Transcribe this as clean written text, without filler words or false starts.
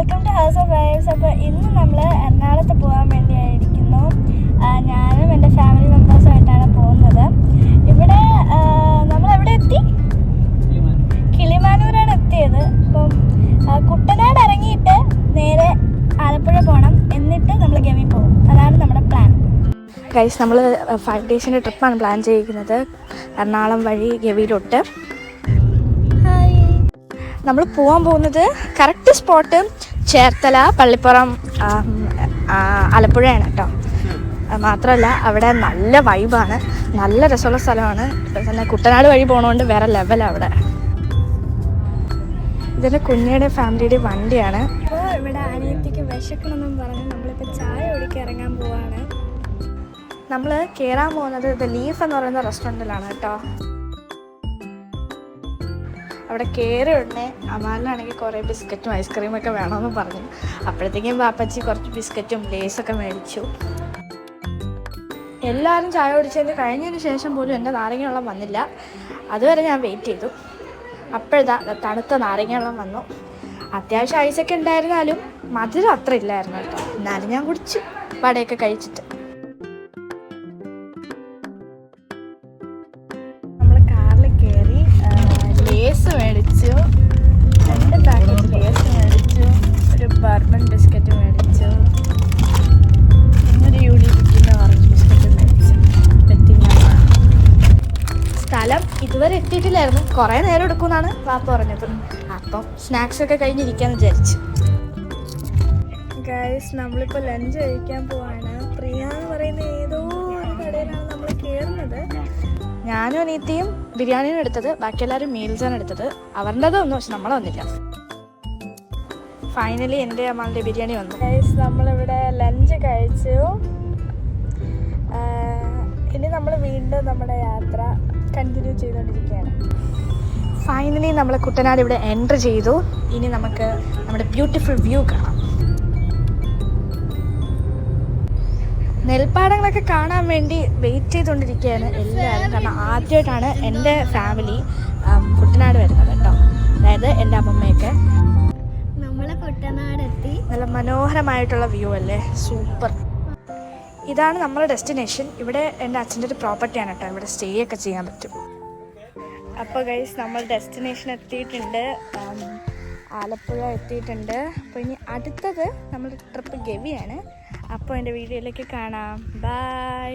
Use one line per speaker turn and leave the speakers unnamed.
Welcome to house of vibes. അപ്പോൾ ഇന്ന് നമ്മൾ എറണാകുളത്ത് പോകാൻ വേണ്ടിയായിരിക്കുന്നു. ഞാനും എൻ്റെ ഫാമിലി മെമ്പേഴ്സുമായിട്ടാണ് പോകുന്നത്. ഇവിടെ നമ്മളെവിടെ എത്തി? കിളിമാനൂരാണ് എത്തിയത്. അപ്പം കുട്ടനാട് ഇറങ്ങിയിട്ട് നേരെ ആലപ്പുഴ പോകണം, എന്നിട്ട് നമ്മൾ ഗവി പോകും. അതാണ് നമ്മുടെ പ്ലാൻ. ഗൈസ്, നമ്മൾ 5 ഡേയ്സിൻ്റെ ട്രിപ്പാണ് പ്ലാൻ ചെയ്യിക്കുന്നത്, എറണാകുളം വഴി ഗവിയിലോട്ട്. നമ്മൾ പോകാൻ പോകുന്നത് കറക്റ്റ് സ്പോട്ട് ചേർത്തല, പള്ളിപ്പുറം, ആലപ്പുഴയാണ് കേട്ടോ. മാത്രമല്ല അവിടെ നല്ല വൈബാണ്, നല്ല രസമുള്ള സ്ഥലമാണ്. പിന്നെ കുട്ടനാട് വഴി പോകണോണ്ട് വേറെ ലെവലാണ് അവിടെ. ഇതിൻ്റെ കുഞ്ഞിയുടെ ഫാമിലിയുടെ വണ്ടിയാണ്. അപ്പോൾ ഇവിടെ അനിയത്തിക്ക് വിശക്കണമെന്നും പറഞ്ഞ് നമ്മളിപ്പോൾ ചായ കുടിക്കാൻ ഇറങ്ങാൻ പോവാണ്. നമ്മൾ കയറാൻ പോകുന്നത് ദ ലീഫ് എന്ന് പറയുന്ന റെസ്റ്റോറൻറ്റിലാണ് കേട്ടോ. അവിടെ കയറി ഉടനെ അമാലിനാണെങ്കിൽ കുറേ ബിസ്ക്കറ്റും ഐസ്ക്രീമൊക്കെ വേണമെന്ന് പറഞ്ഞു. അപ്പോഴത്തേക്കും പാപ്പച്ചി കുറച്ച് ബിസ്ക്കറ്റും ലേസൊക്കെ മേടിച്ചു. എല്ലാവരും ചായ കുടിച്ചതിന് കഴിഞ്ഞതിന് ശേഷം പോലും എൻ്റെ നാരങ്ങ വന്നില്ല. അതുവരെ ഞാൻ വെയിറ്റ് ചെയ്തു. അപ്പോഴതാ തണുത്ത നാരങ്ങ വന്നു. അത്യാവശ്യം ഐസൊക്കെ ഉണ്ടായിരുന്നാലും മധുരം അത്ര ഇല്ലായിരുന്നു കേട്ടോ. എന്നാലും ഞാൻ കുടിച്ചു വടയൊക്കെ കഴിച്ചിട്ട്. നമ്മൾ കാറിൽ കയറി ലേസ് മേടിച്ചു, 2 പാക്കറ്റ് ലേസ് മേടിച്ചു, ഒരു ബർബൺ ബിസ്ക്കറ്റ് മേടിച്ചു, പിന്നൊരു യൂണിബിക്കിൻ്റെ ഓറഞ്ച് ബിസ്ക്കറ്റ് മേടിച്ചു. സ്ഥലം ഇതുവരെ എത്തിയിട്ടില്ലായിരുന്നു, കുറേ നേരം എടുക്കുമെന്നാണ് പാപ്പ പറഞ്ഞത്. അപ്പം സ്നാക്സൊക്കെ കഴിഞ്ഞിരിക്കാമെന്ന് വിചാരിച്ചു. ഗൈസ്, നമ്മളിപ്പോൾ ലഞ്ച് കഴിക്കാൻ പോവാണ്. പ്രിയ എന്ന് പറയുന്ന ഏതോ ഒരു കടയിലാണ് നമ്മൾ കയറുന്നത്. ഞാനും അനിയത്തിയും ബിരിയാണിയും എടുത്തത്, ബാക്കി എല്ലാവരും മീൽസാണ് എടുത്തത്. അവരുടേതൊന്നും, പക്ഷെ നമ്മളെ വന്നില്ല. ഫൈനലി എൻ്റെ അമ്മളുടെ ബിരിയാണി വന്നു. ഗൈസ്, നമ്മളിവിടെ ലഞ്ച് കഴിച്ചു. ഇനി നമ്മൾ വീണ്ടും നമ്മുടെ യാത്ര കണ്ടിന്യൂ ചെയ്തുകൊണ്ടിരിക്കുകയാണ്. ഫൈനലി നമ്മൾ കുട്ടനാട് ഇവിടെ എൻ്റർ ചെയ്തു. ഇനി നമുക്ക് നമ്മുടെ ബ്യൂട്ടിഫുൾ വ്യൂ കാണാം. നെൽപ്പാടങ്ങളൊക്കെ കാണാൻ വേണ്ടി വെയിറ്റ് ചെയ്തുകൊണ്ടിരിക്കുകയാണ് എല്ലാവരും. കാരണം ആദ്യമായിട്ടാണ് എൻ്റെ ഫാമിലി കുട്ടനാട് വരുന്നത് കേട്ടോ. അതായത് എൻ്റെ അമ്മമ്മയൊക്കെ. നമ്മളെ കുട്ടനാടെത്തി. നല്ല മനോഹരമായിട്ടുള്ള വ്യൂ അല്ലേ, സൂപ്പർ. ഇതാണ് നമ്മുടെ ഡെസ്റ്റിനേഷൻ. ഇവിടെ എൻ്റെ അച്ഛൻ്റെ ഒരു പ്രോപ്പർട്ടിയാണ് കേട്ടോ. ഇവിടെ സ്റ്റേ ഒക്കെ ചെയ്യാൻ പറ്റും. അപ്പോൾ ഗൈസ്, നമ്മൾ ഡെസ്റ്റിനേഷൻ എത്തിയിട്ടുണ്ട്, ആലപ്പുഴ എത്തിയിട്ടുണ്ട്. അപ്പോൾ ഇനി അടുത്തത് നമ്മുടെ ട്രിപ്പ് ഗവിയാണ്. അപ്പോൾ എൻ്റെ വീഡിയോയിലേക്ക് കാണാം. ബൈ.